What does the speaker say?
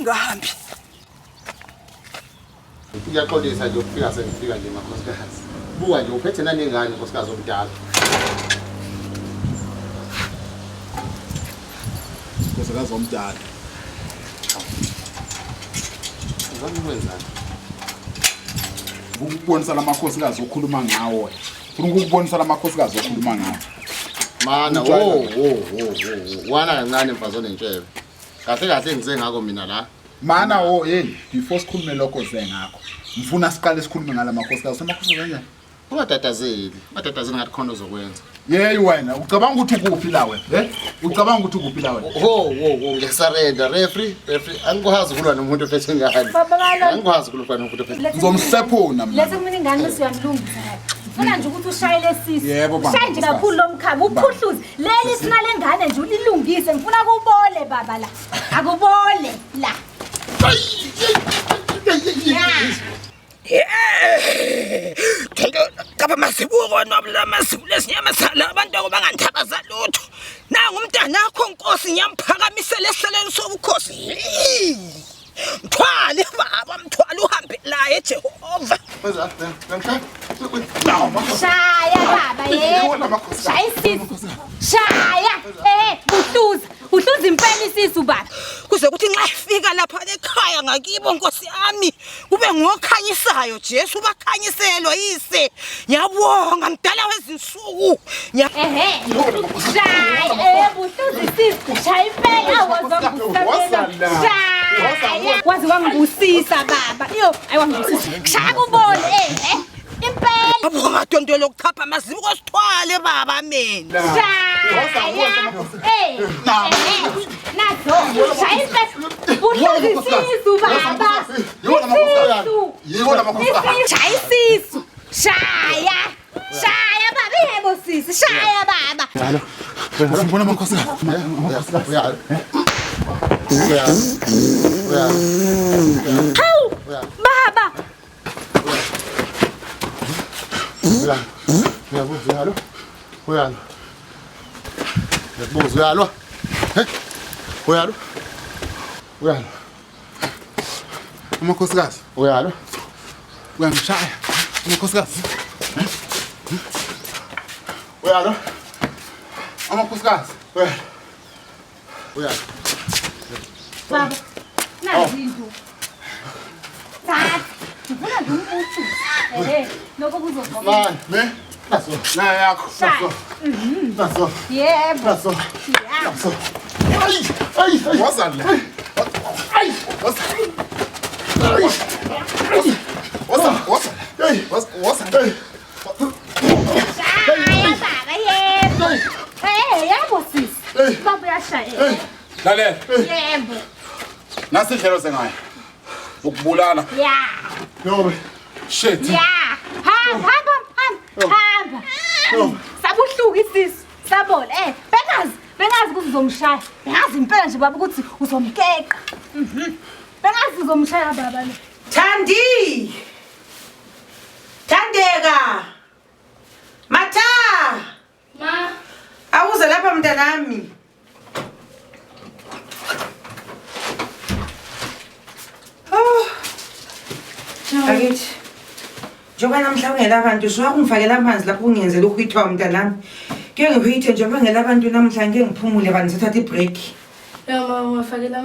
Ngahambi. Ngiyaxolisa nje ukufika sengifika nje makhosikazi. Buka nje uphethe nani ngane nkosikazi omdala. Nkosikazi omdala. Ngizama ukwenzani? Ukubonisa lamakhosikazi okhuluma ngawo. Ufuna ukubonisa lamakhosikazi okhuluma ngawo. Mana wana kancane mfazi onentshebe. Kahle kahle ngize ngako mina la. Mana hey before sikhulume lokho ze ngakho. Ngifuna siqale sikhulume ngalamakhosi amakhosikazi kanjani? Ungatatazeli ngathi khona uzokwenza. Yey wena ucabanga ukuthi ukuphi la wena? Ucabanga ukuthi ukuphi la wena? Ngiyasarenda referee angikwazi ukulwa nomuntu ophethe ngane. Angikwazi ukulwa nomuntu ophethe. Ngizomhlephuna mina. Lethe kumina ingane siyamlungisa. Ufuna nje ukuthi ushayele sisi. Yebo baba. Ushaye nje kakhulu lomkhaba uphuhluze. Leli sina lengane nje ulilungise. Ngifuna kubole baba la. Akubole la. Kapa masibuko nobla masibu lesinyama sala abantu abanganthabaza lutho. Nanga umntana wakho Nkosi ngiyamphakamisela ehlelweni sobukhosi. Mthwale baba mthwale uhambe la eJehova. Shaya baba yebo. Shaya sisi. Shaya buhluza. Uhluza impela isisi baba. Kuze kuthi nxa ifika lapha ekhaya ngakibo Nkosi yami kube ngokhanyisayo Jesu bakhanyiselwa yise. Ngiyabonga mdala wezinsuku. Shaya buhluza isisi. Shaya impela wazongusabela. Shaya. Wazi wangibusisa baba. Yo ayiwangibusisa. Shaya kubone impela. Abonga tonto lokuthapha amazibu kosithwale baba mina. Nazo. Shaya buhluza isisu baba. Shaya isisu. Shaya. Shaya baba yebo sisi. Shaya baba. Halo. Ngibona amakhosikazi. Hawu baba. Amakhosikazi. Uyangishaya. Amakhosikazi. Amakhosikazi. Baba. Nazi into. Ngifuna nje umuntu. Lokho kuzogoma. Man, Na yakho. naso. Yebo. Naso. Wazala. Shaya baba yebo. Yebo sisi. Baba uyashaya. Lalela. Yebo. Nasi indlela sengayo. Ukubulala. Yeah. Shit. Yeah. Hamba. Sabuhluka isisi. Sabona bengazi ukuthi uzomshaya. Bengazi impela nje baba ukuthi uzomkeka. Bengazi uzomshaya baba lo. Thandeka. Matha. Ma. Awuze lapha mntanami. Akithi. Njengoba namhla ungela abantu ngifakela amanzi lapho ungenzela ukuhithwa mntanami. Ke ngihithe njengoba ngela abantu namhla ngeke ngiphumule bangisathatha ibreak. Ya mama wafakela